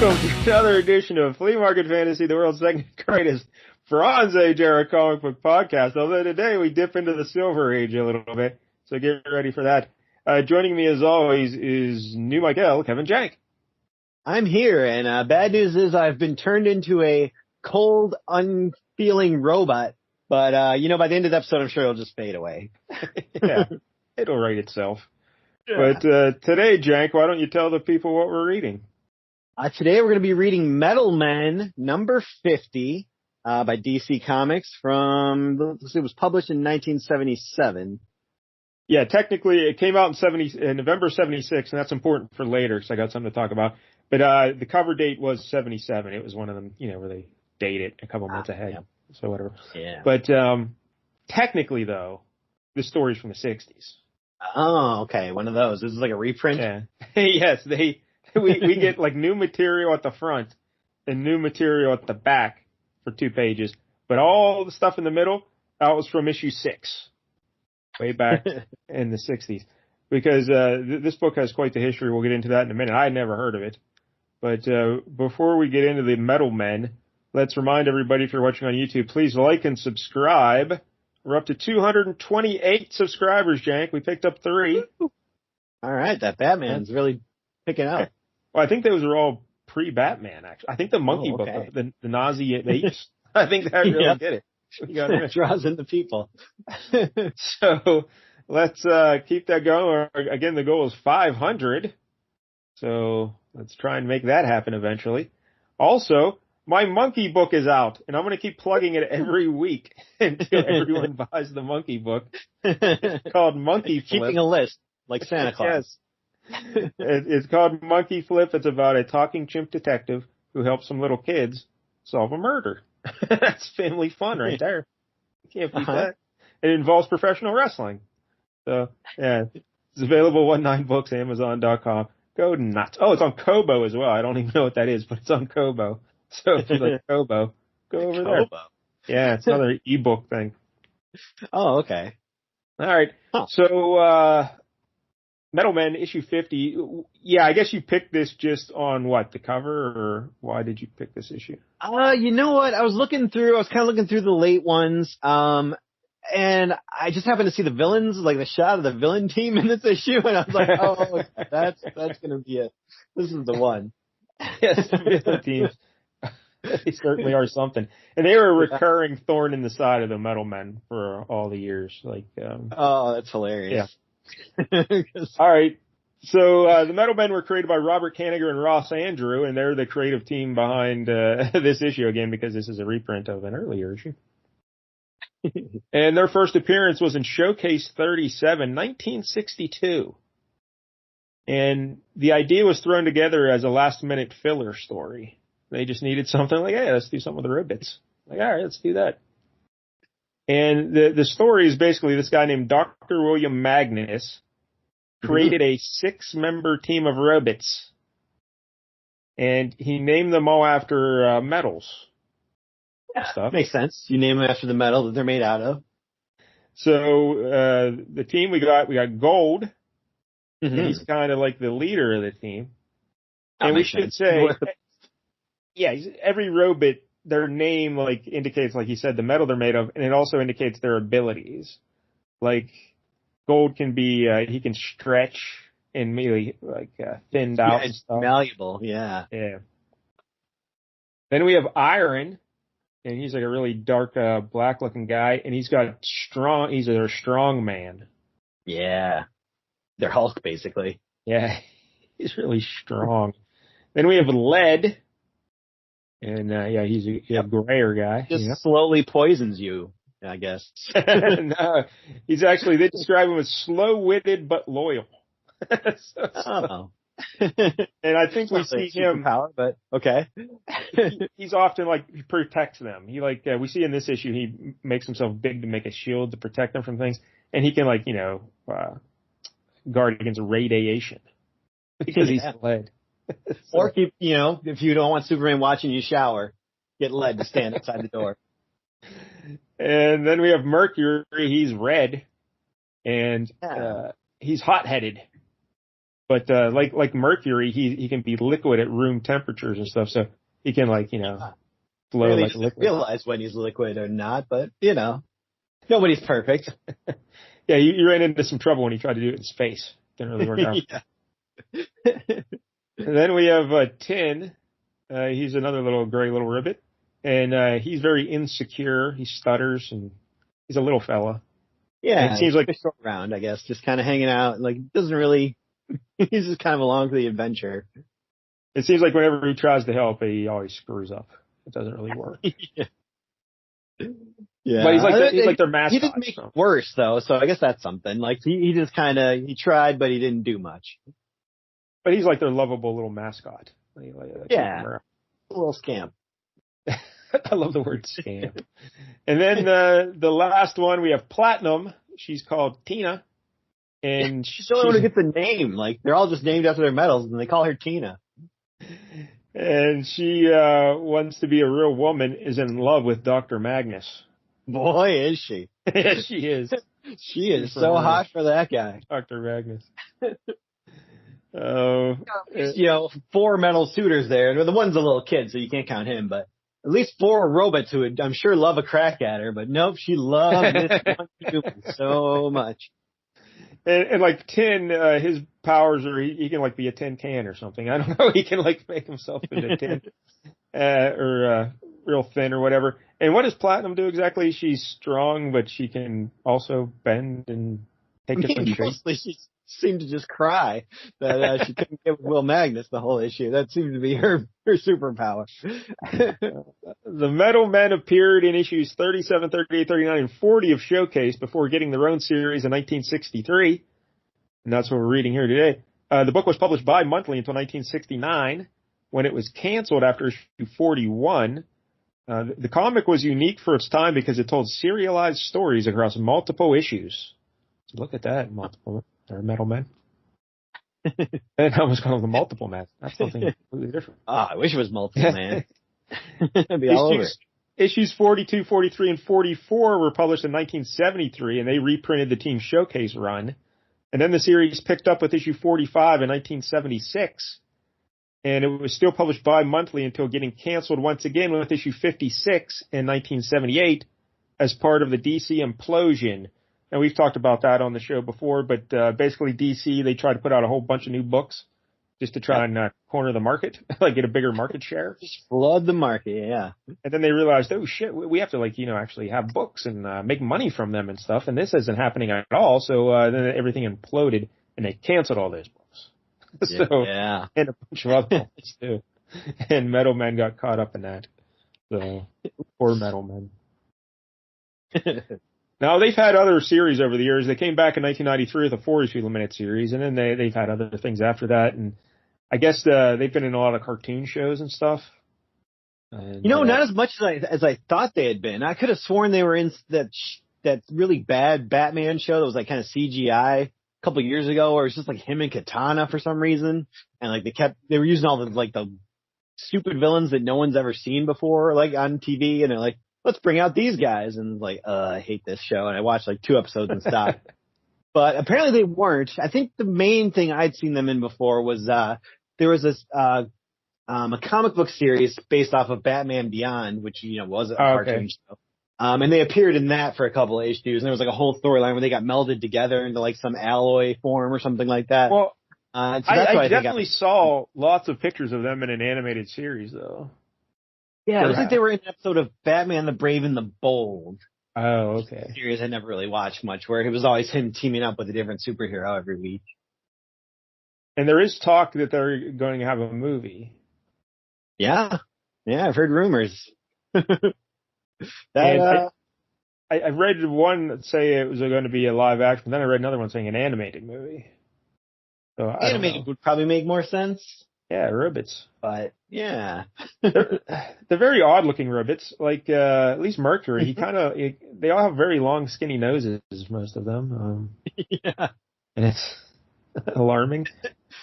Welcome to another edition of Flea Market Fantasy, the world's second greatest Bronze Age era comic book podcast. Although today we dip into the Silver Age a little bit, so get ready for that. Joining me as always is new Michael, Kevin Jank. I'm here, and bad news is I've been turned into a cold, unfeeling robot. But, by the end of the episode, I'm sure it'll just fade away. Yeah, it'll right itself. Yeah. But today, Jank, why don't you tell the people what we're reading? Today we're going to be reading Metal Men, number 50, by DC Comics from, it was published in 1977. Yeah, technically it came out in November 76, and that's important for later because I got something to talk about. But the cover date was 77. It was one of them, where they date it a couple months ahead. Yeah. So whatever. Yeah. But technically, though, the story's from the 60s. Oh, okay. One of those. This is like a reprint? Yeah. Yes, we get like new material at the front and new material at the back for 2 pages. But all the stuff in the middle, that was from issue 6, way back in the 60s. Because this book has quite the history. We'll get into that in a minute. I had never heard of it. But before we get into the Metal Men, let's remind everybody, if you're watching on YouTube, please like and subscribe. We're up to 228 subscribers, Jank. We picked up 3. All right, that Batman's really picking up. Well, I think those are all pre-Batman, actually. I think the Monkey Book, the Nazi apes, I think that really did it. It draws in the people. So let's keep that going. Again, the goal is 500. So let's try and make that happen eventually. Also, my Monkey Book is out, and I'm going to keep plugging it every week until everyone buys the Monkey Book. It's called Monkey Flip. Keeping a list, like Santa Claus. Yes. It's called Monkey Flip. It's about a talking chimp detective who helps some little kids solve a murder. That's family fun right there. You can't beat that. It involves professional wrestling. So, yeah, it's available 19books, Amazon.com. Go nuts. Oh, it's on Kobo as well. I don't even know what that is, but it's on Kobo. So if you like Kobo, go over there. Yeah, it's another ebook thing. Oh, okay. All right. Huh. So, Metal Men, issue 50. Yeah, I guess you picked this just on the cover, or why did you pick this issue? You know what? I was kind of looking through the late ones, and I just happened to see the villains, like the shot of the villain team in this issue, and I was like, oh, that's gonna be it. This is the one. Yes, the villain teams. They certainly are something. And they were a recurring thorn in the side of the Metal Men for all the years. Oh, that's hilarious. Yeah. All right. So the Metal Men were created by Robert Kanigher and Ross Andrew, and they're the creative team behind this issue again because this is a reprint of an earlier issue. And their first appearance was in Showcase 37, 1962. And the idea was thrown together as a last-minute filler story. They just needed something like, hey, let's do something with the Ribbits. Like, all right, let's do that. And the story is basically this guy named Dr. William Magnus created a 6-member team of robots. And he named them all after metals. Stuff. Makes sense. You name them after the metal that they're made out of. So the team we got Gold. Mm-hmm. And he's kind of like the leader of the team. And we should say, yeah, every robot, their name indicates, like you said, the metal they're made of, and it also indicates their abilities. Like Gold can be, he can stretch and maybe thinned out and stuff. Malleable, yeah. Yeah. Then we have Iron, and he's like a really dark, black looking guy, and he's their strong man. Yeah. They're Hulk, basically. Yeah. He's really strong. Then we have Lead. And, he's a grayer guy. Just slowly poisons you, I guess. No, he's actually, they describe him as slow-witted but loyal. Oh. And I think we see him. Power, but okay. He's often he protects them. He we see in this issue, he makes himself big to make a shield to protect them from things. And he can guard against radiation. Because he's Lead. Or keep, if you don't want Superman watching you shower, get Lead to stand outside the door. And then we have Mercury. He's red, and he's hot-headed. But like Mercury, he can be liquid at room temperatures and stuff, so he can flow Really like a liquid. realize when he's liquid or not, but nobody's perfect. Yeah, you ran into some trouble when he tried to do it in space. Didn't really work out. And then we have Tin. He's another little gray little ribbit, and he's very insecure. He stutters, and he's a little fella. Yeah, and it seems like a short round, I guess, just kind of hanging out. Like, doesn't really. He's just kind of along for the adventure. It seems like whenever he tries to help, he always screws up. It doesn't really work. Yeah. But he's like their mascot. He didn't make it worse though, so I guess that's something. Like he just he tried, but he didn't do much. But he's like their lovable little mascot. Yeah, a little scamp. I love the word scam. And then the last one, we have Platinum. She's called Tina. And she's the only one who gets a name. Like, they're all just named after their medals, and they call her Tina. And she wants to be a real woman, is in love with Dr. Magnus. Boy, is she. Yes, she is. She is so hot for that guy. Dr. Magnus. 4 medal suitors there. The one's a little kid, so you can't count him, but at least 4 robots who would, I'm sure, love a crack at her. But nope, she loves this one human so much. And like Tin, his powers are he can like be a tin can or something. I don't know. He can like make himself into tin, or real thin or whatever. And what does Platinum do exactly? She's strong, but she can also bend and take different shapes. Mostly she seemed to just cry that she couldn't get with Will Magnus the whole issue. That seemed to be her superpower. The Metal Men appeared in issues 37, 38, 39, and 40 of Showcase before getting their own series in 1963. And that's what we're reading here today. The book was published bi-monthly until 1969, when it was canceled after issue 41. The comic was unique for its time because it told serialized stories across multiple issues. So look at that, multiple. They're Metal Men. And I was calling them multiple men. That's something completely different. I wish it was multiple man. It'd be all over. Issues 42, 43, and 44 were published in 1973, and they reprinted the Team Showcase run. And then the series picked up with issue 45 in 1976. And it was still published bi-monthly until getting canceled once again with issue 56 in 1978 as part of the DC implosion. And we've talked about that on the show before, but basically DC, they tried to put out a whole bunch of new books just to try and corner the market, like get a bigger market share. Just flood the market, yeah. And then they realized, oh shit, we have to actually have books and make money from them and stuff, and this isn't happening at all. So then everything imploded, and they canceled all those books. Yeah. And a bunch of other books too. And Metal Men got caught up in that. So poor Metal Men. Now, they've had other series over the years. They came back in 1993 with a 4-issue limited series, and then they've had other things after that. And I guess they've been in a lot of cartoon shows and stuff. And, not as much as I thought they had been. I could have sworn they were in that really bad Batman show that was like kind of CGI a couple of years ago, where it was just like him and Katana for some reason, and like they were using all the stupid villains that no one's ever seen before, like on TV, and they're like, let's bring out these guys. And like, I hate this show. And I watched like 2 episodes and stopped. But apparently they weren't. I think the main thing I'd seen them in before was, there was this, a comic book series based off of Batman Beyond, which, was a cartoon show. And they appeared in that for a couple of issues. And there was like a whole storyline where they got melded together into like some alloy form or something like that. Well, so I definitely saw lots of pictures of them in an animated series though. Yeah, it looks like they were in an episode of Batman the Brave and the Bold. Oh, okay. Series I never really watched much, where it was always him teaming up with a different superhero every week. And there is talk that they're going to have a movie. Yeah, I've heard rumors. I read one say it was going to be a live action, then I read another one saying an animated movie. So animated would probably make more sense. Yeah, ribbits. But yeah, they're very odd looking ribbits. Like at least Mercury, they all have very long, skinny noses. Most of them. Yeah, and it's alarming.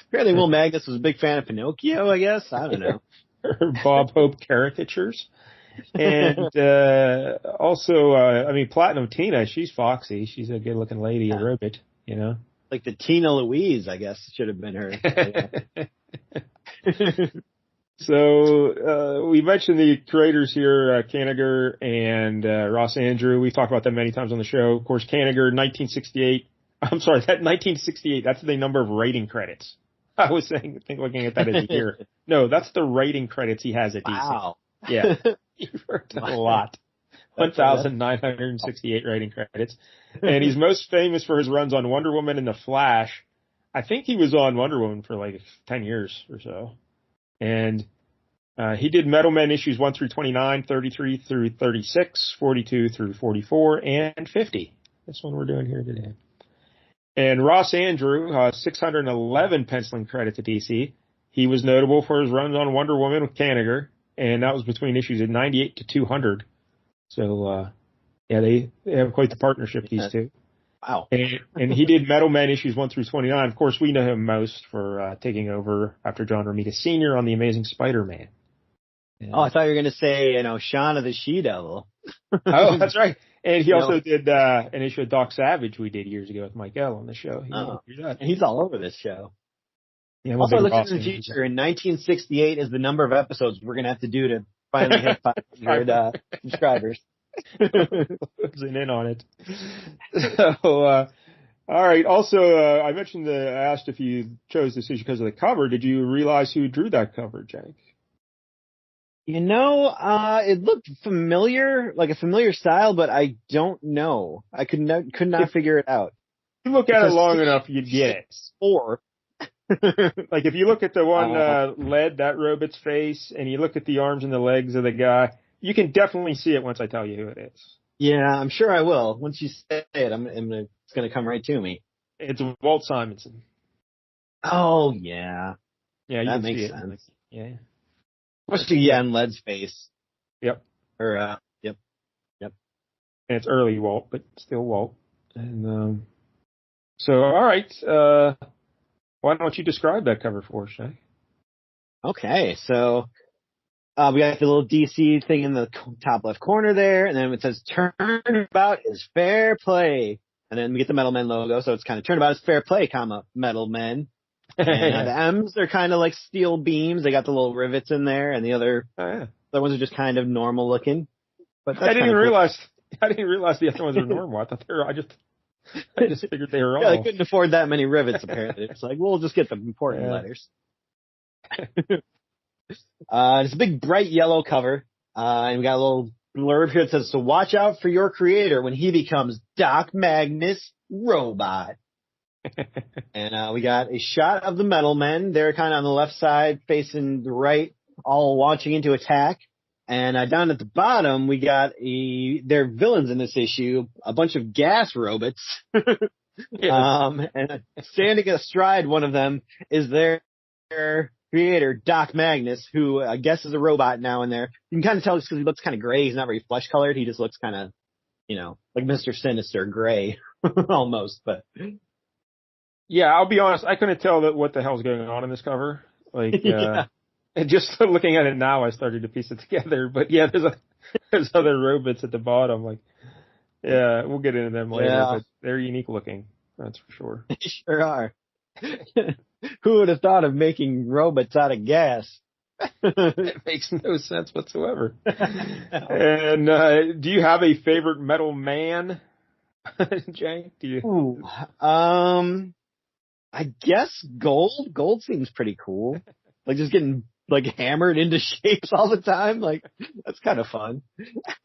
Apparently, Will Magnus was a big fan of Pinocchio. I guess I don't know. Or Bob Hope caricatures, and also, Platinum Tina. She's foxy. She's a good looking lady, a ribbit. Like the Tina Louise, I guess, should have been her. So, we mentioned the creators here, Kanigher and Ross Andru. We've talked about them many times on the show. Of course, Kanigher, 1968. I'm sorry, that 1968, that's the number of writing credits. I was looking at that as a year. No, that's the writing credits he has at DC. Wow. Yeah. You've worked a lot. 1,968 writing credits. And he's most famous for his runs on Wonder Woman and The Flash. I think he was on Wonder Woman for like 10 years or so. And he did Metal Men issues 1 through 29, 33 through 36, 42 through 44, and 50. This one we're doing here today. And Ross Andru, 611 penciling credits at DC. He was notable for his runs on Wonder Woman with Kanigher, and that was between issues of 98 to 200. So, yeah, they have quite the partnership, these two. Wow. And he did Metal Men issues 1 through 29. Of course, we know him most for taking over after John Romita Sr. on The Amazing Spider-Man. Yeah. Oh, I thought you were going to say, Shaun of the She-Devil. Oh, that's right. And he also did an issue of Doc Savage we did years ago with Mike L. on the show. And he's all over this show. Yeah, also, look at the future. In 1968 is the number of episodes we're going to have to do to finally hit 500 subscribers. Closing in on it. So, all right. Also, I mentioned I asked if you chose this issue because of the cover. Did you realize who drew that cover, Jake? It looked familiar, like a familiar style, but I don't know. I could not figure it out. If you look at it long enough, you'd get it. Or like if you look at the one lead, that robot's face, and you look at the arms and the legs of the guy, you can definitely see it once I tell you who it is. Yeah, I'm sure I will. Once you say it, it's going to come right to me. It's Walt Simonson. Oh, yeah. Yeah, that makes sense. Yeah. Especially, and Led's face. Yep. Yep. And it's early Walt, but still Walt. And, so, all right. Why don't you describe that cover for us, Jay? Okay, so we got the little DC thing in the top left corner there, and then it says "Turnabout is fair play," and then we get the Metal Men logo, so it's kind of "Turnabout is fair play, Metal Men." And the M's, they're kind of like steel beams. They got the little rivets in there, and the other ones are just kind of normal looking. But I didn't realize the other ones were normal. I thought I just figured they were all. Yeah, they couldn't afford that many rivets, apparently. It's like, we'll just get the important letters. It's a big, bright yellow cover. And we got a little blurb here that says, "So watch out for your creator when he becomes Doc Magnus Robot." And we got a shot of the Metal Men. They're kind of on the left side, facing the right, all launching into attack. And down at the bottom, we got their villains in this issue, a bunch of gas robots. And standing astride one of them is their creator, Doc Magnus, who I guess is a robot now in there. You can kind of tell just because he looks kind of gray. He's not very flesh colored. He just looks kind of, like Mr. Sinister gray almost. But yeah, I'll be honest. I couldn't tell what the hell's going on in this cover. Like, and just looking at it now, I started to piece it together. But yeah, there's other robots at the bottom. Like, yeah, we'll get into them later. But they're unique looking. That's for sure. They sure are. Who would have thought of making robots out of gas? It makes no sense whatsoever. And do you have a favorite Metal Man, Jay? Do you? Ooh, I guess Gold. Gold seems pretty cool. Like just getting hammered into shapes all the time. Like that's kind of fun.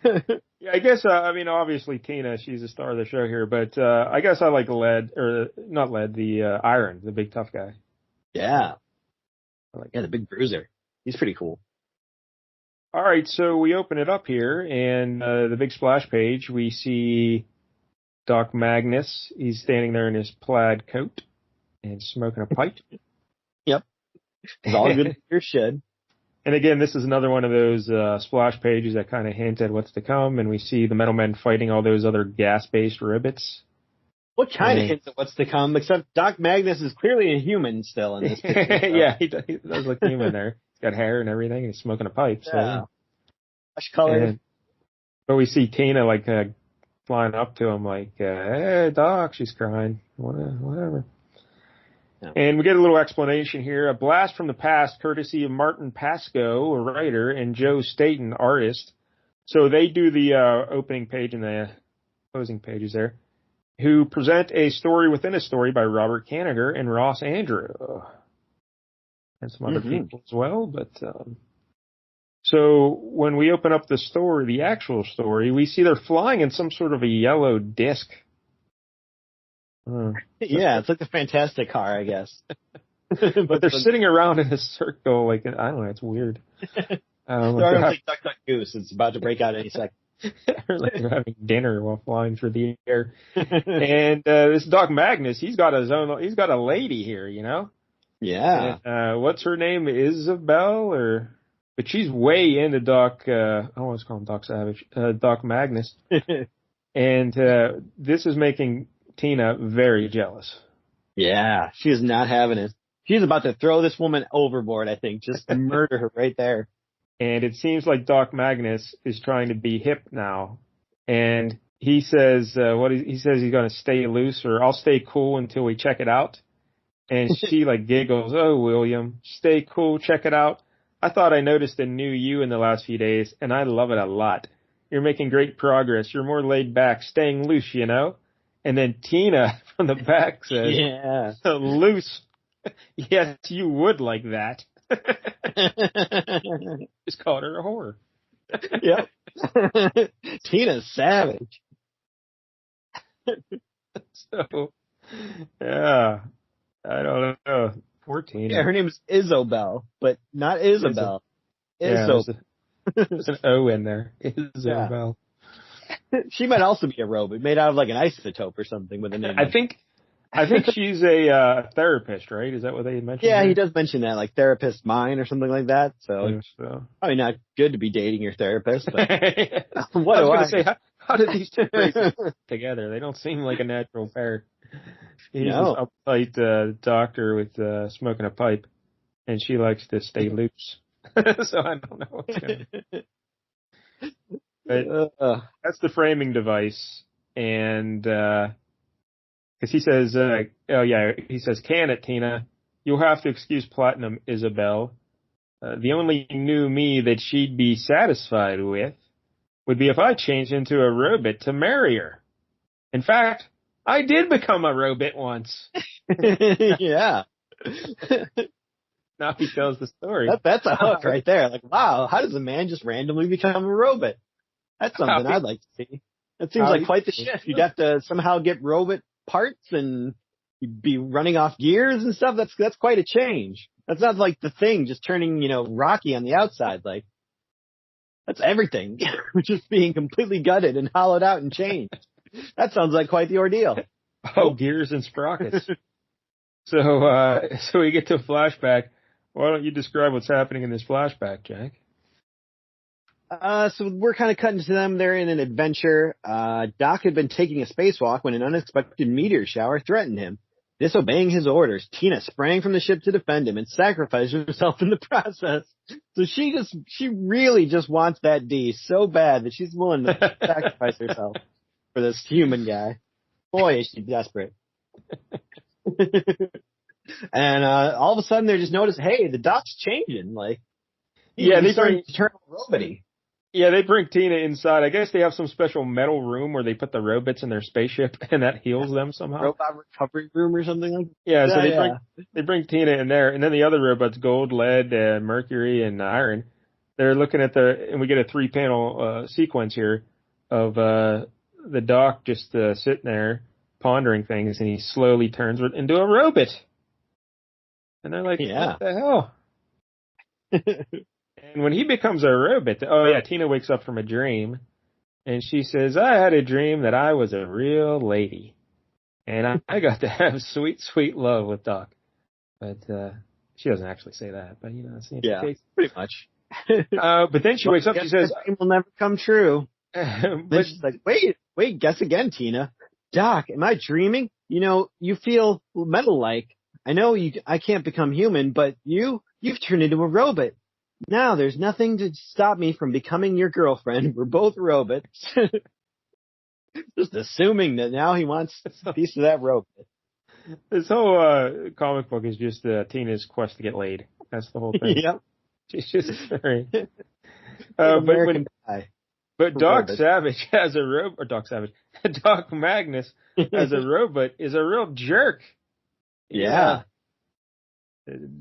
Yeah, I guess. Obviously Tina, she's the star of the show here, but I guess I like the Iron, the big tough guy. Yeah. The big bruiser. He's pretty cool. All right, so we open it up here, and the big splash page, we see Doc Magnus. He's standing there in his plaid coat and smoking a pipe. Yep. It's all good in your shed. And again, this is another one of those splash pages that kind of hint at what's to come, and we see the Metal Men fighting all those other gas-based robots. What kind of hints at what's to come, except Doc Magnus is clearly a human still in this picture. So. Yeah, he does look human there. He's got hair and everything, and he's smoking a pipe. So, yeah. Flesh colored. But we see Tina flying up to him like, hey, Doc, she's crying. Whatever. Yeah. And we get a little explanation here. A blast from the past, courtesy of Martin Pascoe, a writer, and Joe Staten, artist. So they do the opening page and the closing pages there, who present a story within a story by Robert Kanigher and Ross Andrew. And some other people as well. But so when we open up the story, the actual story, we see they're flying in some sort of a yellow disc. Yeah, it's like the Fantastic car, I guess. But they're sitting around in a circle, like, I don't know, it's weird. Sorry, like Duck Duck Goose. It's about to break out any second. Like they're having dinner while flying through the air. And this Doc Magnus, he's got a lady here, you know? Yeah. And, what's her name? Isabel but she's way into Doc, I always call him Doc Savage, Doc Magnus. And this is making Tina very jealous. Yeah, she is not having it. She's about to throw this woman overboard, I think, just to murder her right there. And it seems like Doc Magnus is trying to be hip now. And he says, he says he's going to stay loose, or I'll stay cool until we check it out. And she like giggles, oh, William, stay cool, check it out. I thought I noticed a new you in the last few days, and I love it a lot. You're making great progress. You're more laid back, staying loose, you know? And then Tina from the back says, yeah, loose. Yes, you would like that. Just called her a whore. Yep. Tina's savage. So, yeah, I don't know. Poor Tina. Yeah, her name's Isobel, but not Isabel. Isobel. There's an O in there. Isobel. Yeah. She might also be a robot, made out of like an isotope or something with a name. I think she's a therapist, right? Is that what they mentioned? Yeah, here? he does mention that, like therapist mine or something like that. So, probably not good to be dating your therapist. But what I was going to say, how did these two races together? They don't seem like a natural pair. He's this uptight doctor with smoking a pipe, and she likes to stay loose. So I don't know what's going on. But that's the framing device, and because he says, he says, can it, Tina? You'll have to excuse Platinum, Isabel. The only new me that she'd be satisfied with would be if I changed into a robot to marry her. In fact, I did become a robot once. Yeah. Now he tells the story. That's a hook right there. Like, wow, how does a man just randomly become a robot? That's something I'd like to see. That seems like quite the shift. You'd have to somehow get robot parts and you'd be running off gears and stuff. That's quite a change. That's not like the Thing just turning, Rocky on the outside. Like, that's everything. Just being completely gutted and hollowed out and changed. That sounds like quite the ordeal. Oh, gears and sprockets. So we get to a flashback. Why don't you describe what's happening in this flashback, Jack? So we're kind of cutting to them. They're in an adventure. Doc had been taking a spacewalk when an unexpected meteor shower threatened him. Disobeying his orders, Tina sprang from the ship to defend him and sacrificed herself in the process. So she really just wants that D so bad that she's willing to sacrifice herself for this human guy. Boy, is she desperate. And all of a sudden they just notice, hey, the Doc's changing. Like, he's starting to turn robot-y. Yeah, they bring Tina inside. I guess they have some special metal room where they put the robots in their spaceship, and that heals them somehow. Robot recovery room or something like that. Yeah, so they bring Tina in there, and then the other robots, Gold, Lead, Mercury, and Iron, they're looking at and we get a 3-panel sequence here of the Doc just sitting there pondering things, and he slowly turns into a robot. And they're like, what the hell? And when he becomes a robot, Tina wakes up from a dream, and she says, I had a dream that I was a real lady, and I got to have sweet, sweet love with Doc. But she doesn't actually say that, but, it seems the case. Pretty much. But then she wakes up, she says, dream will never come true. Then she's like, wait, guess again, Tina. Doc, am I dreaming? You feel metal-like. I know I can't become human, but you've turned into a robot. Now there's nothing to stop me from becoming your girlfriend. We're both robots. Just assuming that now he wants a piece of that rope. This whole comic book is just Tina's quest to get laid. That's the whole thing. Yep. She's just very. American Pie. But Doc Savage has a robot, or Doc Savage, Doc Magnus as a robot is a real jerk. Yeah.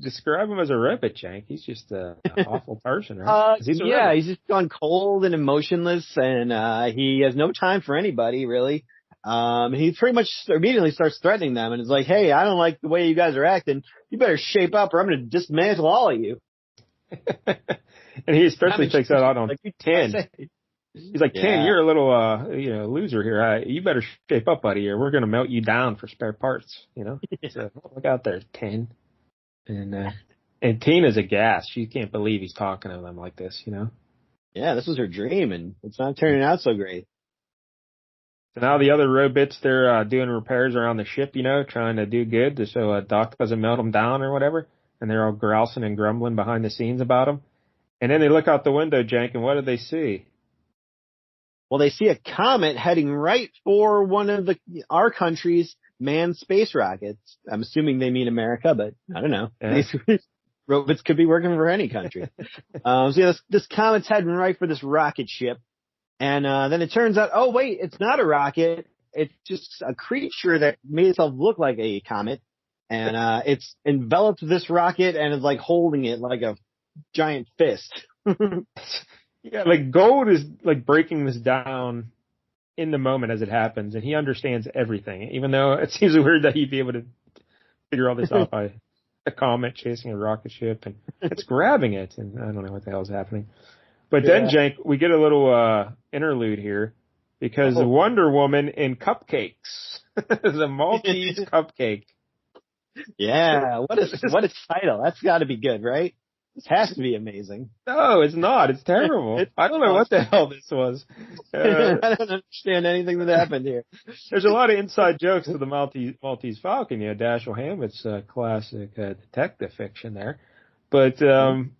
Describe him as a robot, Jank. He's just an awful person, right? He's just gone cold and emotionless, and he has no time for anybody, really. He pretty much immediately starts threatening them, and is like, hey, I don't like the way you guys are acting. You better shape up, or I'm going to dismantle all of you. And he especially takes that out on like, 10. He's like, 10, you're a little, loser here. You better shape up, buddy, or we're going to melt you down for spare parts, So look out there, 10. And Tina's aghast. She can't believe he's talking to them like this, Yeah, this was her dream, and it's not turning out so great. So now the other robots, they're doing repairs around the ship, trying to do good so Doc doesn't melt them down or whatever. And they're all grousing and grumbling behind the scenes about him. And then they look out the window, Jank, and what do they see? Well, they see a comet heading right for one of our country's manned space rockets. I'm assuming they mean America, but I don't know. Yeah. These robots could be working for any country. This comet's heading right for this rocket ship. And then it turns out, oh, wait, it's not a rocket. It's just a creature that made itself look like a comet. And it's enveloped this rocket and is like holding it like a giant fist. Yeah, like Gold is like breaking this down in the moment as it happens, and he understands everything, even though it seems weird that he'd be able to figure all this out by a comet chasing a rocket ship, and it's grabbing it, and I don't know what the hell is happening. But then, Jank, we get a little interlude here, because Wonder Woman in cupcakes. It's a Maltese cupcake. Yeah, what a title. That's got to be good, right? This has to be amazing. No, it's not. It's terrible. I don't know what the hell this was. I don't understand anything that happened here. There's a lot of inside jokes to the Maltese Falcon, Dashiell Hammett's classic detective fiction there. But, would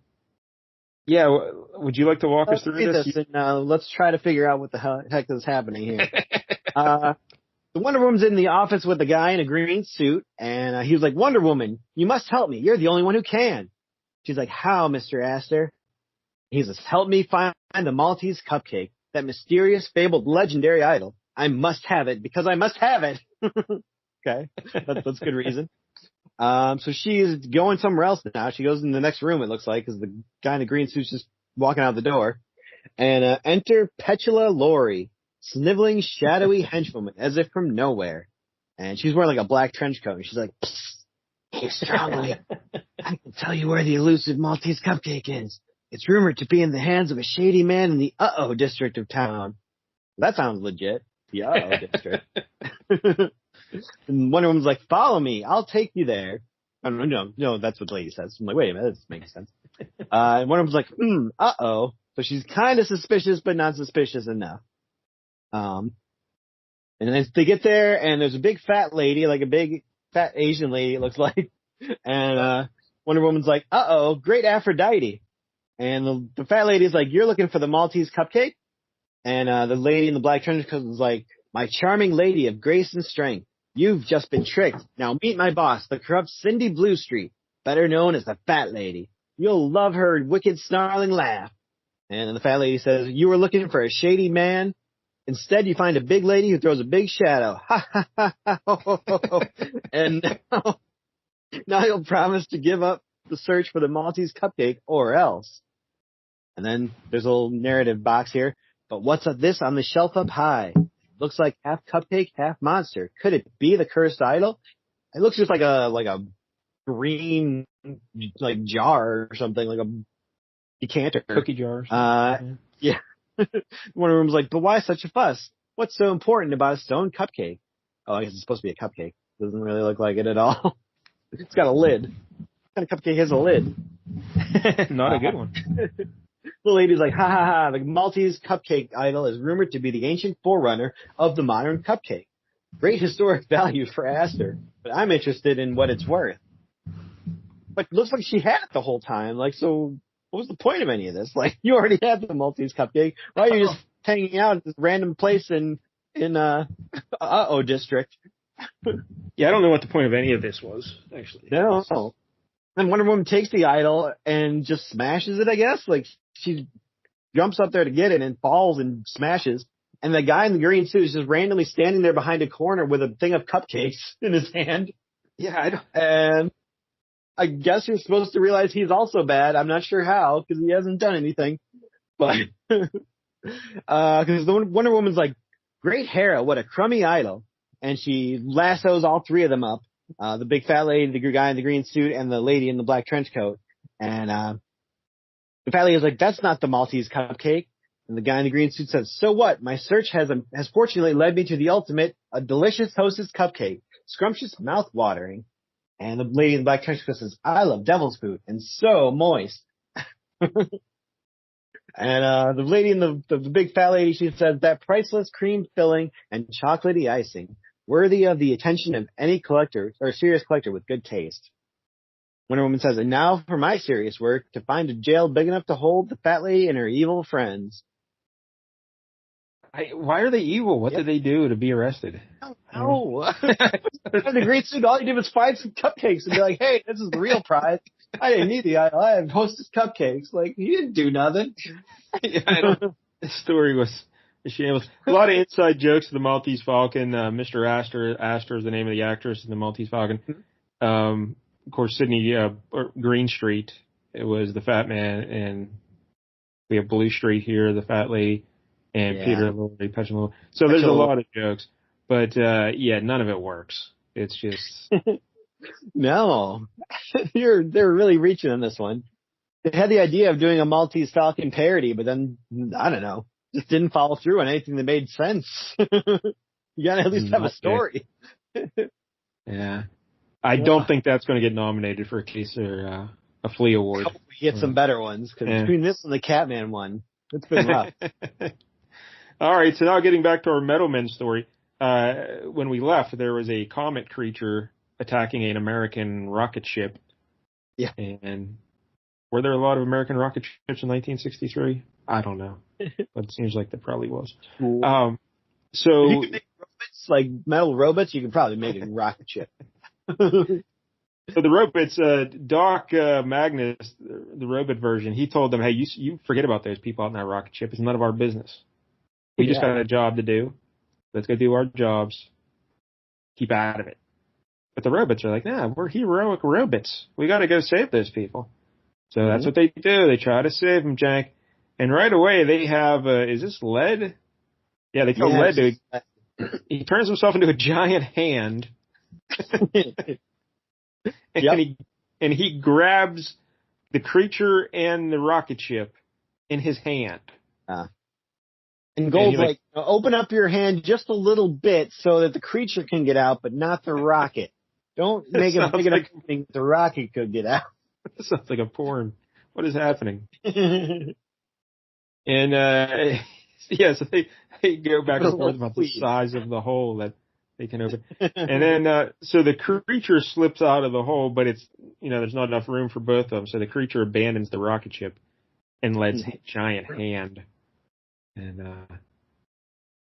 you like to walk us through this? Let's try to figure out what the heck is happening here. The Wonder Woman's in the office with a guy in a green suit, and he was like, Wonder Woman, you must help me. You're the only one who can. She's like, how, Mr. Astor? He says, help me find the Maltese cupcake, that mysterious, fabled, legendary idol. I must have it because I must have it. Okay, that's good reason. So she is going somewhere else now. She goes in the next room, it looks like, because the guy in the green suit's just walking out the door. And enter Petula Lorry, sniveling, shadowy henchwoman, as if from nowhere. And she's wearing like a black trench coat. And she's like, psst, hey, strongly, I can tell you where the elusive Maltese cupcake is. It's rumored to be in the hands of a shady man in the uh-oh district of town. That sounds legit. The uh-oh district. And Wonder Woman's like, follow me. I'll take you there. No, that's what the lady says. I'm like, wait a minute, this makes sense. And Wonder Woman's like, uh-oh. So she's kind of suspicious, but not suspicious enough. And then they get there, and there's a big fat lady, like a big fat Asian lady, it looks like. And Wonder Woman's like, uh-oh, great Aphrodite. And the fat lady's like, you're looking for the Maltese cupcake? And the lady in the black trench coat is like, my charming lady of grace and strength, you've just been tricked. Now meet my boss, the corrupt Cindy Bluestreet, better known as the fat lady. You'll love her wicked snarling laugh. And then the fat lady says, you were looking for a shady man? Instead, you find a big lady who throws a big shadow. Ha ha ha ha ho, ho, ho, ho. And now you'll promise to give up the search for the Maltese cupcake or else. And then there's a little narrative box here. But what's this on the shelf up high? Looks like half cupcake, half monster. Could it be the cursed idol? It looks just like a green like jar or something, like a decanter. Cookie jars. Yeah. Wonder Woman's like, but why such a fuss? What's so important about a stone cupcake? Oh, I guess it's supposed to be a cupcake. Doesn't really look like it at all. It's got a lid. What kind of cupcake has a lid? Not a good one. The lady's like, ha ha ha, the Maltese cupcake idol is rumored to be the ancient forerunner of the modern cupcake. Great historic value for Astor, but I'm interested in what it's worth. But it looks like she had it the whole time. Like, so what was the point of any of this? Like, you already had the Maltese cupcake. Why are you just hanging out at this random place in in district. Yeah, I don't know what the point of any of this was, actually. No. And Wonder Woman takes the idol and just smashes it, I guess. Like, she jumps up there to get it and falls and smashes. And the guy in the green suit is just randomly standing there behind a corner with a thing of cupcakes in his hand. Yeah, And I guess you're supposed to realize he's also bad. I'm not sure how, because he hasn't done anything. But, because the Wonder Woman's like, great Hera, what a crummy idol. And she lassos all three of them up. The big fat lady, the guy in the green suit, and the lady in the black trench coat. And the fat lady is like, that's not the Maltese cupcake. And the guy in the green suit says, so what? My search has fortunately led me to the ultimate, a delicious Hostess cupcake, scrumptious, mouth-watering. And the lady in the black trench coat says, I love devil's food, and so moist. And the lady in the big fat lady, she says, that priceless cream filling and chocolatey icing, worthy of the attention of any collector or serious collector with good taste. Wonder Woman says, and now for my serious work, to find a jail big enough to hold the fat lady and her evil friends. Why are they evil? What did they do to be arrested? I don't know. The great suit, all he did was find some cupcakes and be like, hey, this is the real prize. I didn't need the idol. I have Hostess cupcakes. Like, he didn't do nothing. Yeah, the story was shameless. A lot of inside jokes to the Maltese Falcon. Mr. Astor is the name of the actress in the Maltese Falcon. Of course, Sydney Greenstreet, it was the fat man, and we have Blue Street here, the fat lady, and Peter Lorre, Petulant. So there's a lot of jokes, but none of it works. It's just no. They're really reaching on this one. They had the idea of doing a Maltese Falcon parody, but then I don't know, just didn't follow through on anything that made sense. You gotta at least have a story. Yeah. I don't think that's going to get nominated for a case or a Flea Award. We get some better ones, because between this and the Catman one, it's been rough. All right, so now getting back to our Metal Men story. When we left, there was a comet creature attacking an American rocket ship. Yeah. And were there a lot of American rocket ships in 1963? I don't know. But it seems like there probably was. Cool. So if you could make robots, like metal robots, you could probably make a rocket ship. So the robots, Doc Magnus, the robot version, he told them, hey, you forget about those people out in that rocket ship. It's none of our business. We just got a job to do. Let's go do our jobs. Keep out of it. But the robots are like, nah, we're heroic robots. We got to go save those people. So that's what they do. They try to save them, Jank. And right away they have, is this lead? Yeah, they throw lead to it. He turns himself into a giant hand. And he grabs the creature and the rocket ship in his hand. And Gold's like, open up your hand just a little bit so that the creature can get out, but not the rocket. Don't make it big enough to think the rocket could get out. This sounds like a porn. What is happening? And so they go back and forth about the size of the hole that they can open. And then so the creature slips out of the hole, but it's there's not enough room for both of them. So the creature abandons the rocket ship and lets giant hand. And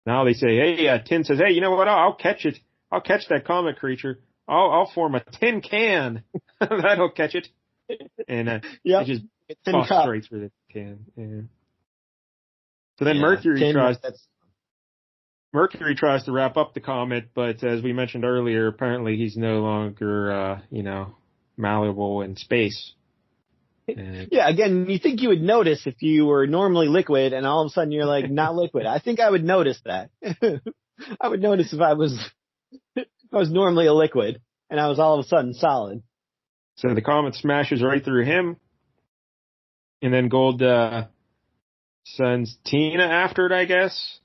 now they say, hey, Tin says, hey, you know what? I'll catch it. I'll catch that comet creature. I'll form a tin can. That'll catch it. And it just falls straight through the can. Yeah. So then Mercury tries to wrap up the comet, but as we mentioned earlier, apparently he's no longer, malleable in space. Yeah, again, you think you would notice if you were normally liquid and all of a sudden you're like not liquid. I think I would notice that. I would notice if I was normally a liquid and I was all of a sudden solid. So the comet smashes right through him, and then Gold sends Tina after it, I guess.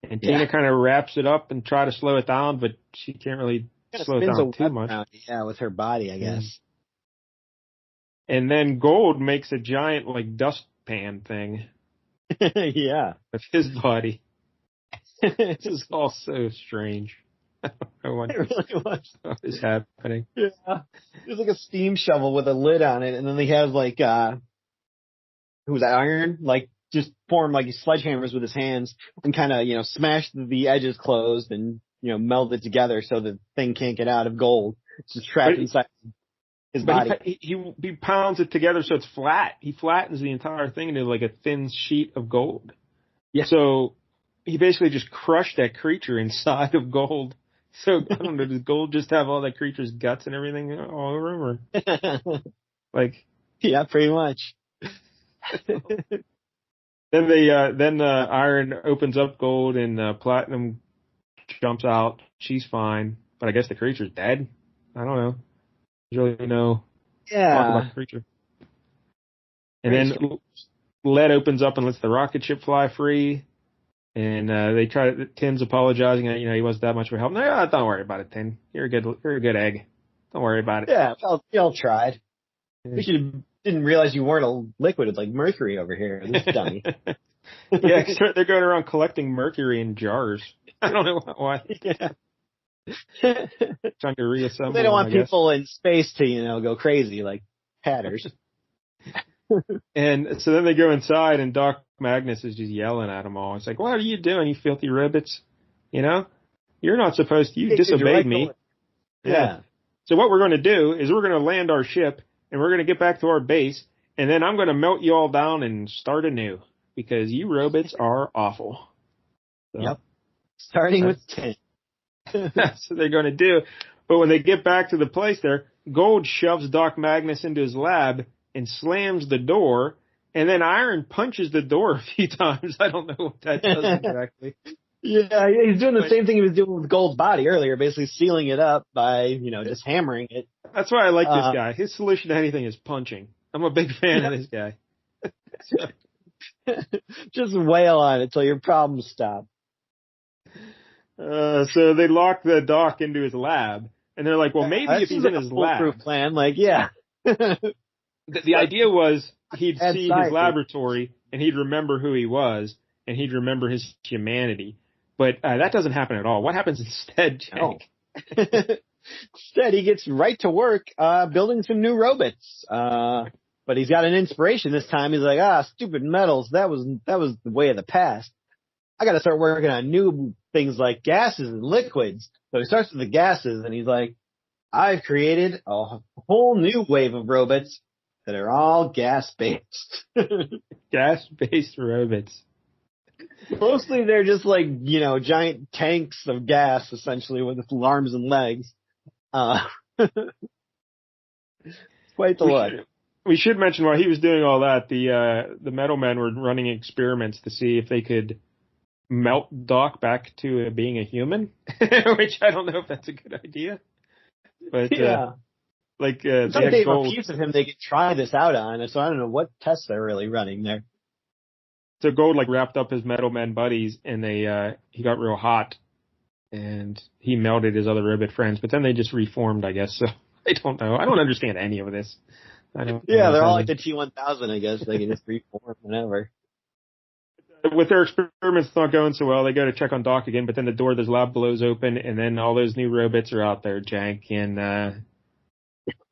And Tina kind of wraps it up and try to slow it down, but she can't really slow it down too much. Yeah, with her body, I guess. And then Gold makes a giant, dustpan thing. Yeah. With his body. This is all so strange. I don't know it really was. What is happening. Yeah. There's like a steam shovel with a lid on it, and then they have who was that, iron? just form like sledgehammers with his hands and kind of, smash the edges closed and, meld it together so the thing can't get out of gold. It's just trapped inside his body. But he pounds it together so it's flat. He flattens the entire thing into like a thin sheet of gold. Yeah. So he basically just crushed that creature inside of gold. So I don't know, does gold just have all that creature's guts and everything all over him, or like? Yeah, pretty much. Then Iron opens up gold and Platinum jumps out. She's fine, but I guess the creature's dead. I don't know. There's really no talk about the creature. And then Lead opens up and lets the rocket ship fly free. And Tim's apologizing that, he wasn't that much of a help. No, don't worry about it, Tim. You're a good egg. Don't worry about it. Yeah, y'all tried. We didn't realize you weren't a liquid like Mercury over here. This dummy. Yeah, they're going around collecting Mercury in jars. I don't know why. Yeah. Trying to reassemble. They don't want people in space to, go crazy like Hatters. And so then they go inside, and Doc Magnus is just yelling at them all. It's like, what are you doing, you filthy robots? You're not supposed to. You disobeyed me. Yeah. So what we're going to do is we're going to land our ship, and we're going to get back to our base, and then I'm going to melt you all down and start anew, because you robots are awful. So, yep. Starting with 10. That's what they're going to do. But when they get back to the place there, Gold shoves Doc Magnus into his lab and slams the door, and then Iron punches the door a few times. I don't know what that does exactly. Yeah, he's doing the same thing he was doing with Gold's body earlier, basically sealing it up by, just hammering it. That's why I like this guy. His solution to anything is punching. I'm a big fan of this guy. Just wail on it till your problems stop. So they lock the Doc into his lab, and they're like, well, maybe if he's in his lab. Foolproof plan, yeah. The idea was he'd see his laboratory, and he'd remember who he was, and he'd remember his humanity. But that doesn't happen at all. What happens instead, Jake? Instead, he gets right to work building some new robots. But he's got an inspiration this time. He's like, stupid metals. That was the way of the past. I got to start working on new things like gases and liquids. So he starts with the gases, and he's like, I've created a whole new wave of robots that are all gas-based. Gas-based robots. Mostly they're just like, giant tanks of gas, essentially, with arms and legs. Quite the look. We should mention while he was doing all that, the metal men were running experiments to see if they could melt Doc back to being a human, which I don't know if that's a good idea. But yeah. They have a piece of him they could try this out on, so I don't know what tests they're really running there. So Gold wrapped up his metal men buddies, and he got real hot, and he melted his other robot friends. But then they just reformed, I guess. So I don't know. I don't understand any of this. They're all like the T-1000, I guess. They can just reform whenever. With their experiments not going so well, they go to check on Doc again. But then the door of his lab blows open, and then all those new robots are out there, Jank, and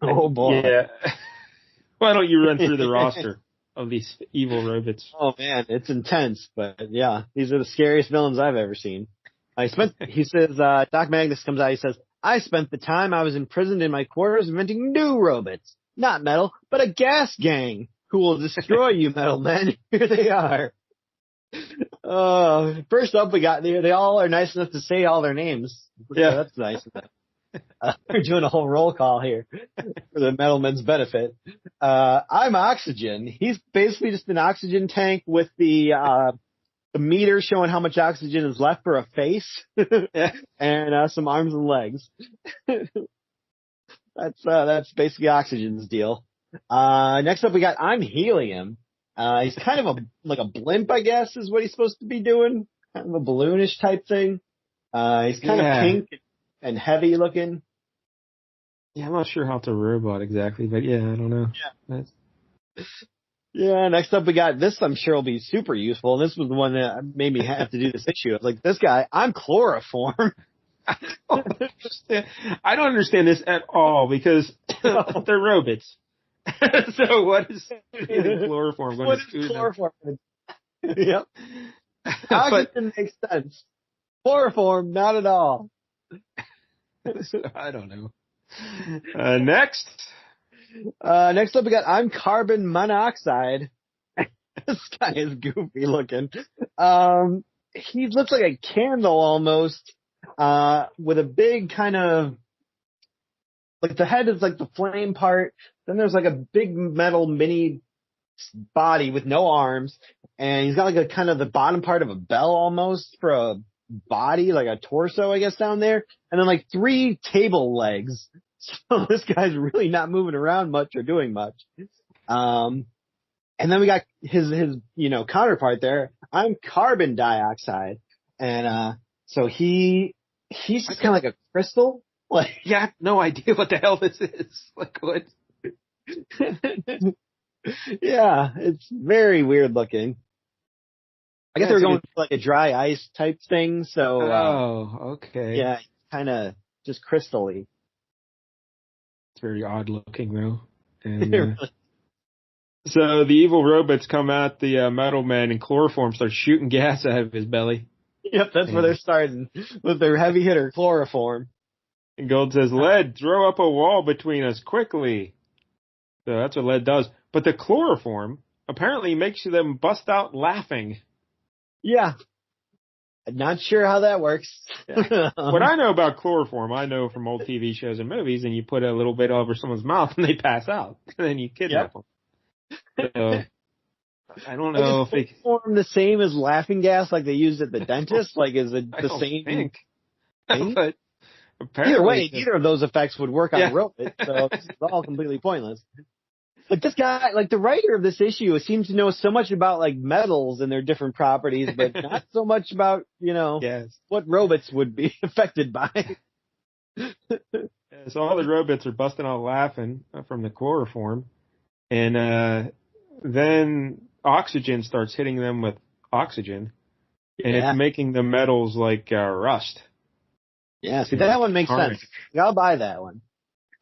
oh boy. Yeah. Why don't you run through the roster of these evil robots? Oh man, it's intense, but yeah, these are the scariest villains I've ever seen. He says, Doc Magnus comes out, he says, I spent the time I was imprisoned in my quarters inventing new robots. Not metal, but a gas gang who will destroy you metal men. Here they are. First up, we got, they all are nice enough to say all their names. Yeah. That's nice. We're doing a whole roll call here for the metal men's benefit. I'm Oxygen. He's basically just an oxygen tank with the meter showing how much oxygen is left for a face and some arms and legs. That's basically Oxygen's deal. Next up we got I'm Helium. He's kind of like a blimp, I guess, is what he's supposed to be doing. Kind of a balloonish type thing. He's kind of pink and heavy looking. Yeah, I'm not sure how to robot exactly, but yeah, I don't know. Yeah, next up we got this. I'm sure will be super useful. And this was the one that made me have to do this issue. I was like, this guy, I'm Chloroform. I don't understand this at all because they're robots. So what is chloroform going to do? Chloroform? Yep. Oxygen makes sense. Chloroform, not at all. I don't know. Next. Next up we got I'm carbon monoxide. This guy is goofy looking. He looks like a candle almost, with a big kind of, like the head is like the flame part. Then there's like a big metal mini body with no arms. And he's got like a kind of the bottom part of a bell almost for a body, like a torso, I guess, down there. And then like 3 table legs. So this guy's really not moving around much or doing much. And then we got his, counterpart there. I'm carbon dioxide. And, so he's just kind of like a crystal. Like, yeah, I have no idea what the hell this is. Like, what? Yeah, it's very weird looking. I guess they were going for like a dry ice type thing. So, okay. Yeah, kind of just crystal-y. It's very odd looking though. And, so the evil robots come at the metal man, and chloroform starts shooting gas out of his belly. Yep, that's where they're starting with their heavy hitter chloroform. And Gold says, Lead, throw up a wall between us quickly. So that's what Lead does. But the chloroform apparently makes them bust out laughing. Yeah. I'm not sure how that works. What I know about chloroform, I know from old TV shows and movies, and you put a little bit over someone's mouth and they pass out. And then you kidnap them. So, I don't know if they form the same as laughing gas like they used at the dentist. Like, is it the same thing? But apparently, either way, neither of those effects would work on a robot, so it's all completely pointless. Like this guy, like the writer of this issue, seems to know so much about like metals and their different properties, but not so much about what robots would be affected by. So all the robots are busting out laughing from the chloroform, and then oxygen starts hitting them with oxygen, and it's making the metals like rust. Yeah, see, that one makes sense. I'll buy that one.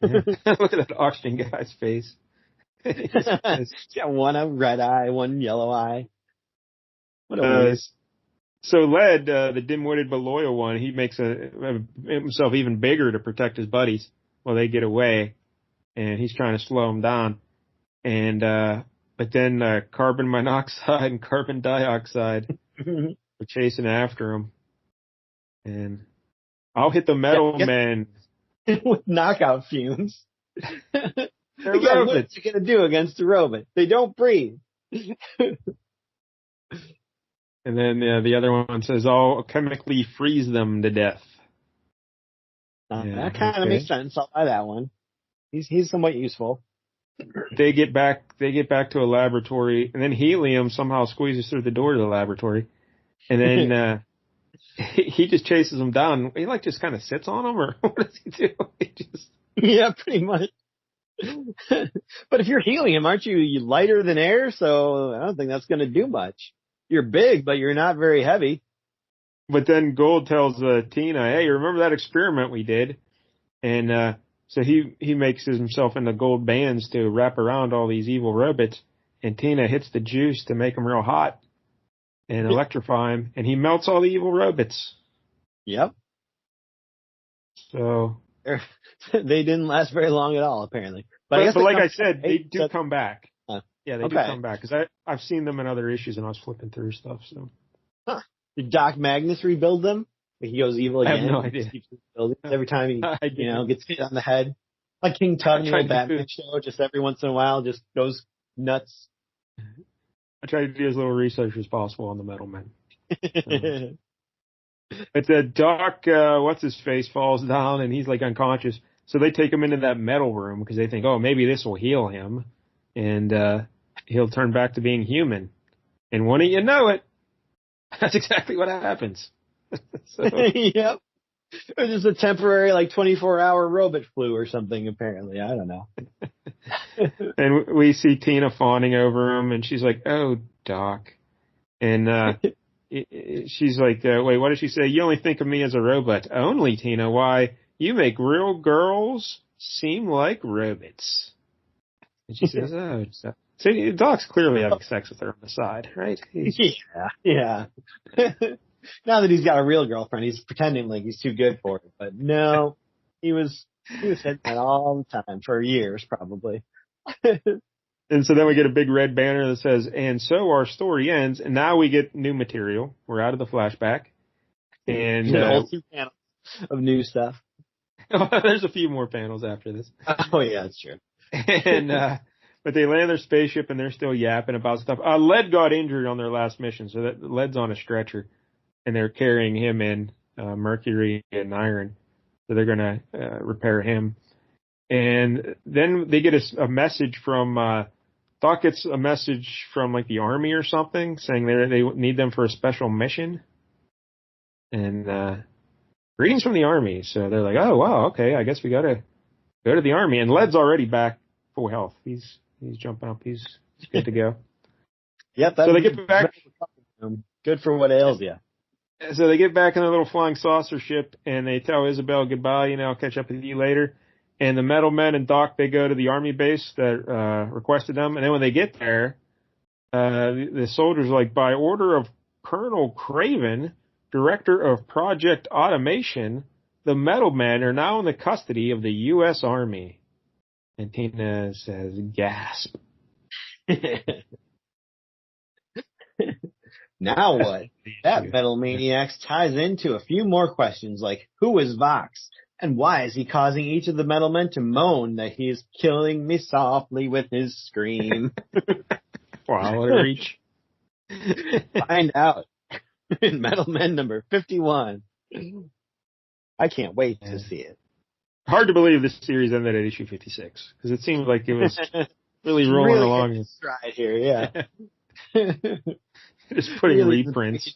Look at that oxygen guy's face. Yeah, one red eye, one yellow eye. What a weird. So Lead, the dim-witted but loyal one, he makes himself even bigger to protect his buddies while they get away, and he's trying to slow them down. And but then carbon monoxide and carbon dioxide are chasing after him, and I'll hit the metal men with knockout fumes. They're robots. What's you gonna do against a robot? They don't breathe. And then the other one says, "I'll chemically freeze them to death." That kind of makes sense. I'll buy that one. He's somewhat useful. They get back to a laboratory, and then helium somehow squeezes through the door to the laboratory, and then he just chases them down. He just kind of sits on them, or what does he do? Yeah, pretty much. But if you're helium, aren't you lighter than air? So I don't think that's going to do much. You're big, but you're not very heavy. But then Gold tells Tina, "Hey, remember that experiment we did?" And so he makes himself into gold bands to wrap around all these evil robots. And Tina hits the juice to make them real hot and electrify him, and he melts all the evil robots. Yep. So they didn't last very long at all, apparently. But like I said, they do come back. Yeah, they do come back, because I've seen them in other issues, and I was flipping through stuff. So, Did Doc Magnus rebuild them? He goes evil again. I have no idea. Every time he gets hit on the head, like King Tut in the Batman show, just every once in a while, just goes nuts. I try to do as little research as possible on the Metal Men. But the Doc, what's his face, falls down, and he's like unconscious. So they take him into that metal room because they think, oh, maybe this will heal him, and he'll turn back to being human. And wouldn't you know it, that's exactly what happens. Yep. Or just a temporary, 24-hour robot flu or something, apparently. I don't know. And we see Tina fawning over him, and she's like, oh, Doc. And she's like, wait, what did she say? You only think of me as a robot. Only, Tina. Why, you make real girls seem like robots. And she says, oh, See, Doc's clearly having sex with her on the side, right? Yeah. Now that he's got a real girlfriend, he's pretending like he's too good for it. But no, he was hitting that all the time for years, probably. And so then we get a big red banner that says, "And so our story ends." And now we get new material. We're out of the flashback, and a whole 2 panels of new stuff. There's a few more panels after this. Oh yeah, that's true. And but they land their spaceship and they're still yapping about stuff. Led got injured on their last mission, so that Led's on a stretcher, and they're carrying him in, Mercury and Iron, so they're gonna repair him. And then they get a message from Doc gets a message from like the army or something saying they need them for a special mission. And greetings from the army. So they're like, oh wow, okay, I guess we gotta go to the army. And Led's already back full health. He's jumping up. He's good to go. Yep. So they get back. Good for what ails you. So they get back in a little flying saucer ship and they tell Isabel goodbye. I'll catch up with you later. And the Metal Men and Doc, they go to the army base that requested them. And then when they get there, the soldiers are like, by order of Colonel Craven, Director of Project Automation, the Metal Men are now in the custody of the U.S. Army. And Tina says, gasp. Now what? That Metal Maniacs ties into a few more questions like, who is Vox? And why is he causing each of the Metal Men to moan that he is killing me softly with his scream? Wow, what a reach. Find out in Metal Men number 51. I can't wait to see it. Hard to believe this series ended at issue 56, because it seemed like it was really rolling along. Stride here, yeah. Just putting really reprints.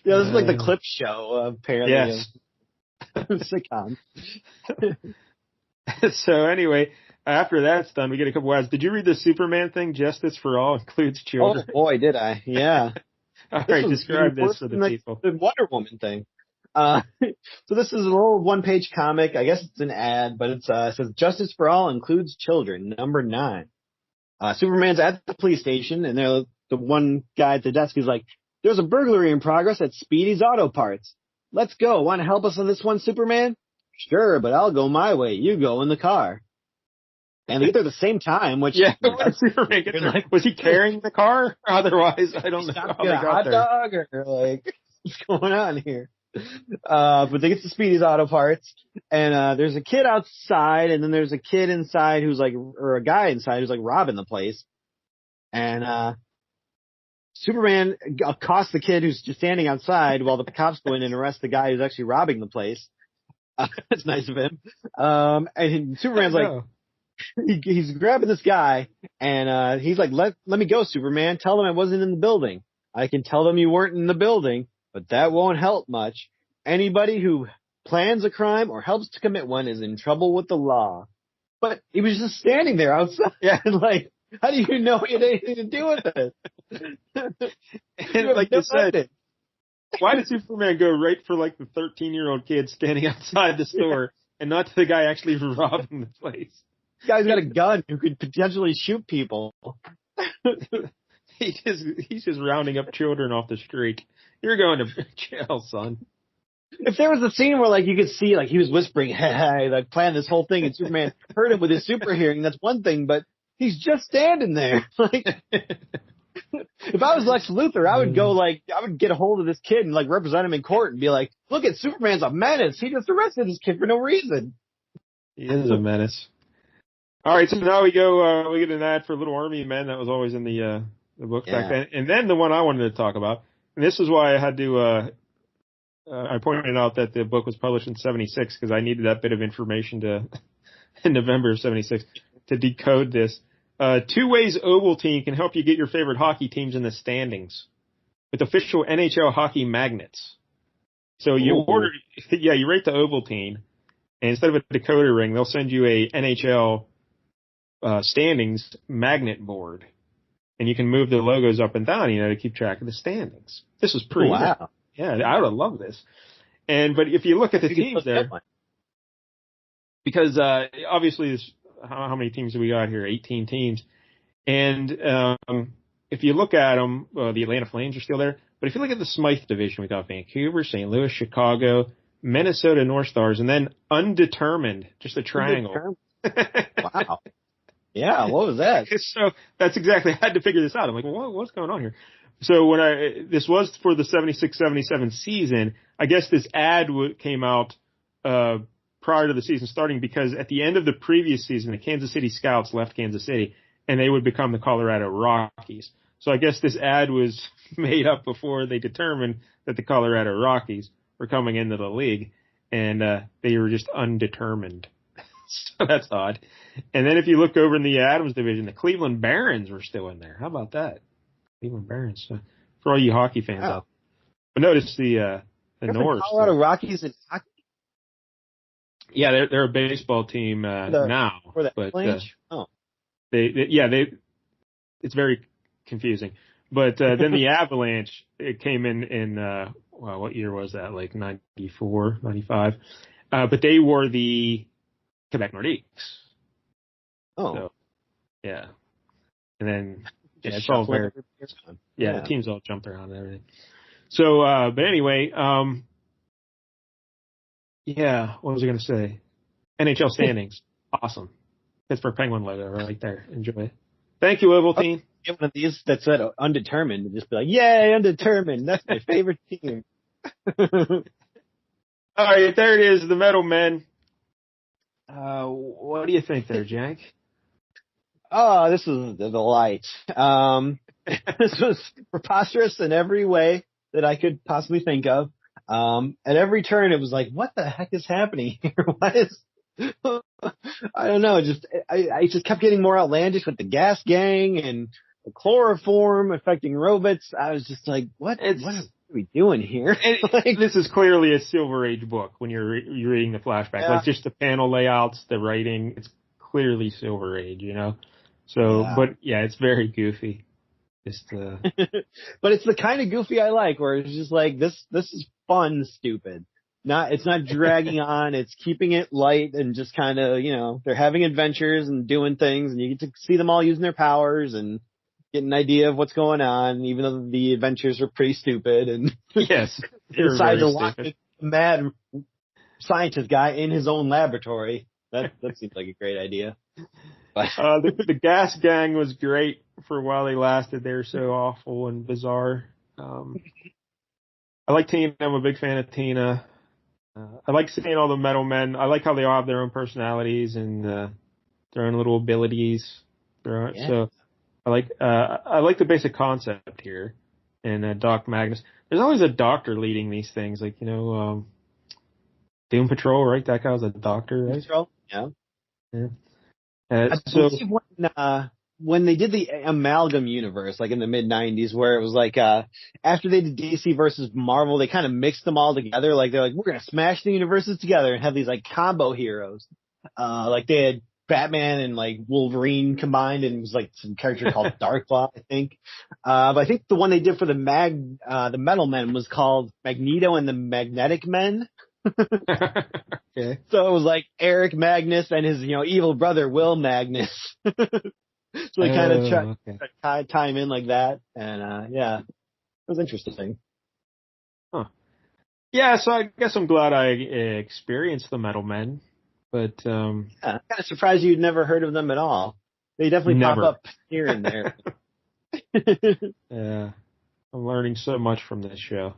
Yeah, this is like the clip show, apparently. Yes. Sitcom. So anyway, after that's done, we get a couple ads. Did you read the Superman thing? Justice for all includes children. Oh boy, did I? Yeah. All right, describe this for the people. The Wonder Woman thing. So this is a little one-page comic. I guess it's an ad, but it says Justice for all includes children, number 9. Superman's at the police station, and the one guy at the desk is like, there's a burglary in progress at Speedy's Auto Parts. Let's go. Want to help us on this one, Superman? Sure, but I'll go my way. You go in the car. And they get there at the same time, which... Yeah, Superman gets there. Like, was he carrying the car? Otherwise, I don't know how they got hot there. Dog, or like, what's going on here? But they get to Speedy's Auto Parts, and there's a kid outside, and then there's a kid inside who's like, or a guy inside who's like robbing the place. And Superman accosts the kid who's just standing outside while the cops go in and arrest the guy who's actually robbing the place. That's nice of him. And Superman's like, he's grabbing this guy, and he's like, let me go, Superman. Tell them I wasn't in the building. I can tell them you weren't in the building, but that won't help much. Anybody who plans a crime or helps to commit one is in trouble with the law. But he was just standing there outside. Yeah. Like, how do you know he had anything to do with it? And like you said, why did Superman go right for like the 13-year-old kid standing outside the store and not to the guy actually robbing the place? This guy's got a gun who could potentially shoot people. He's just rounding up children off the street. You're going to jail, son. If there was a scene where like you could see like he was whispering, hey, like plan this whole thing, and Superman heard him with his super hearing, that's one thing, but he's just standing there. Like, if I was Lex Luthor, I would go like, I would get a hold of this kid and like represent him in court and be like, look at Superman's a menace. He just arrested this kid for no reason. He is a menace. All right, so now we go. We get an ad for Little Army Men that was always in the book back then, and then the one I wanted to talk about. And this is why I had to. I pointed out that the book was published in '76 because I needed that bit of information in November of '76 to decode this. 2 Ways Ovaltine can help you get your favorite hockey teams in the standings with official NHL hockey magnets. So you you rate the Ovaltine, and instead of a decoder ring, they'll send you a NHL standings magnet board, and you can move the logos up and down, to keep track of the standings. This was pretty. Wow. Yeah, I would have loved this. But if you look at the teams there, because obviously how many teams do we got here? 18 teams. And if you look at them, the Atlanta Flames are still there. But if you look at the Smythe division, we got Vancouver, St. Louis, Chicago, Minnesota North Stars, and then undetermined, just a triangle. Wow. Yeah, what was that? So that's exactly, I had to figure this out. I'm like, well, what's going on here? So this was for the 76-77 season. I guess this ad came out prior to the season starting because at the end of the previous season, the Kansas City Scouts left Kansas City and they would become the Colorado Rockies. So I guess this ad was made up before they determined that the Colorado Rockies were coming into the league, and they were just undetermined. So that's odd. And then if you look over in the Adams division, the Cleveland Barons were still in there. How about that? Cleveland Barons. So for all you hockey fans out there. But notice the North. Colorado Rockies in hockey? Yeah, they're a baseball team now. For the Avalanche? It's very confusing. But then the Avalanche, it came in what year was that? Like 94, 95. But they were the Quebec Nordiques. Oh. So, yeah. And then it's all very, the teams all jumped around and everything. So, but anyway, what was I going to say? NHL standings. Awesome. Pittsburgh Penguin logo right there. Enjoy it. Thank you, Ovaltine. Get one of these that said undetermined and just be like, yay, undetermined. That's my favorite team. All right, there it is, the Metal Men. What do you think there, Jack? Oh, this was the delight. This was preposterous in every way that I could possibly think of. At every turn, it was like, what the heck is happening here? What is... I don't know. I just kept getting more outlandish with the gas gang and the chloroform affecting robots. I was just like, what are we doing here? Like, this is clearly a Silver Age book when you're reading the flashback. Like just the panel layouts, the writing, it's clearly Silver Age, you know? So, but it's very goofy. Just, but it's the kind of goofy I like, where it's just like, this is fun, stupid. It's not dragging on. It's keeping it light and just kind of, they're having adventures and doing things, and you get to see them all using their powers and get an idea of what's going on, even though the adventures are pretty stupid. And yes, decide to watch a mad scientist guy in his own laboratory. That seems like a great idea. But the gas gang was great for a while they lasted. They were so awful and bizarre. I like Tina. I'm a big fan of Tina. I like seeing all the Metal Men. I like how they all have their own personalities and their own little abilities. So I like the basic concept here. And Doc Magnus. There's always a doctor leading these things, like Doom Patrol, right? That guy was a doctor, right? Patrol, yeah. I believe when they did the Amalgam universe, like in the mid-90s, where it was like, after they did DC versus Marvel, they kind of mixed them all together. Like, they're like, we're going to smash the universes together and have these, like, combo heroes. Like, they had Batman and, like, Wolverine combined, and it was, like, some character called Darkclaw, I think. But I think the one they did for the Metal Men was called Magneto and the Magnetic Men. Okay. So it was like Eric Magnus and his, evil brother, Will Magnus. So they kind of tried to tie him in like that. And, it was interesting. Huh. Yeah, so I guess I'm glad I experienced the Metal Men. But, I'm kind of surprised you'd never heard of them at all. They definitely pop up here and there. Yeah. I'm learning so much from this show.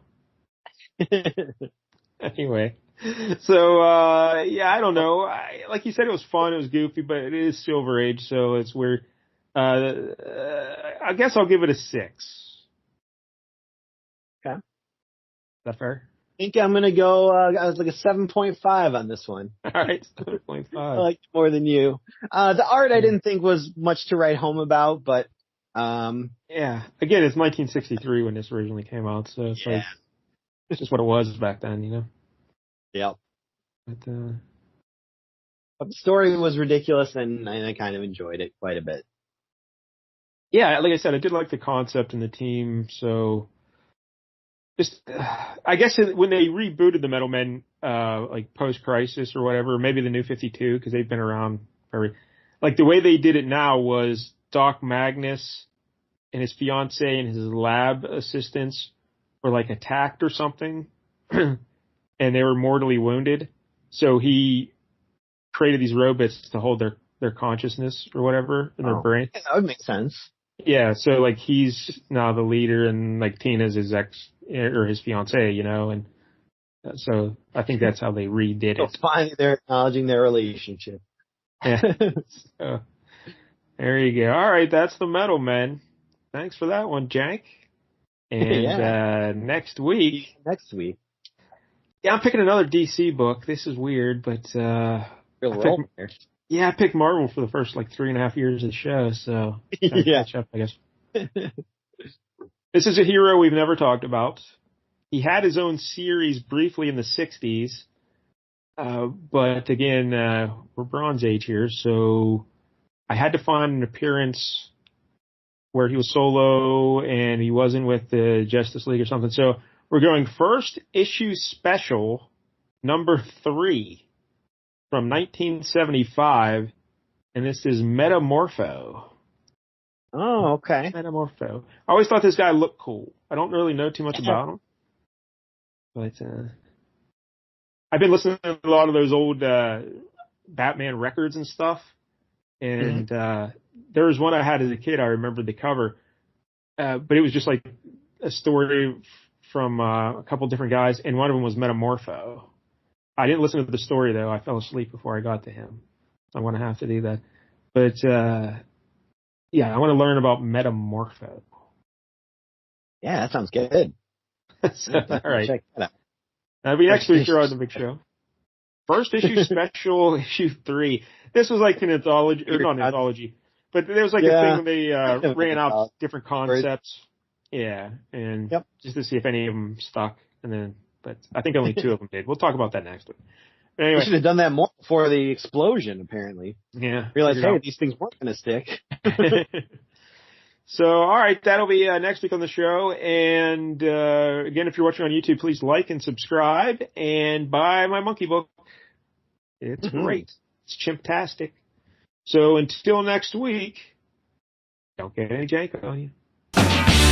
Anyway. So, I don't know. Like you said, it was fun. It was goofy, but it is Silver Age, so it's weird. I guess I'll give it a 6. Okay. Is that fair? I think I'm going to go, I was like a 7.5 on this one. All right, 7.5. I liked it more than you. The art I didn't think was much to write home about, but, again, it's 1963 when this originally came out, so it's like, it's just what it was back then, Yep. But the story was ridiculous, and I kind of enjoyed it quite a bit. Yeah, like I said, I did like the concept and the team, so just, I guess when they rebooted the Metal Men, like post-Crisis or whatever, maybe the New 52, because they've been around like the way they did it now was Doc Magnus and his fiance and his lab assistants were like attacked or something, and they were mortally wounded. So he created these robots to hold their consciousness or whatever in their brain. Yeah, that would make sense. Yeah, so like he's now the leader, and like Tina's his ex or his fiance, you know, and so I think that's how they redid So it. finally, they're acknowledging their relationship. Yeah. So, there you go. All right, that's the Metal Men. Thanks for that one, Jank. And next week. Yeah, I'm picking another DC book. This is weird, but I picked Marvel for the first like 3.5 years of the show, so catch up, I guess. This is a hero we've never talked about. He had his own series briefly in the 60s, but again, we're Bronze Age here, so I had to find an appearance where he was solo and he wasn't with the Justice League or something. So we're going first issue special number 3 from 1975, and this is Metamorpho. Oh, okay. Metamorpho. I always thought this guy looked cool. I don't really know too much about him, but I've been listening to a lot of those old Batman records and stuff, and there was one I had as a kid. I remember the cover, but it was just like a story from a couple different guys, and one of them was Metamorpho. I didn't listen to the story, though. I fell asleep before I got to him. I'm going to have to do that. But, yeah, I want to learn about Metamorpho. Yeah, that sounds good. So, all right. Check that out. That'll be next week here on the big show. First issue special, issue 3. This was like an anthology, or not an anthology, but there was like a thing when they ran out different concepts. Yeah, and just to see if any of them stuck. And then, but I think only 2 of them did. We'll talk about that next week. But anyway. We should have done that more before the explosion, apparently. Yeah. Realized, hey, these things weren't going to stick. So, all right, that'll be next week on the show. And again, if you're watching on YouTube, please like and subscribe and buy my monkey book. It's great. It's chimptastic. So until next week, don't get any jank on you.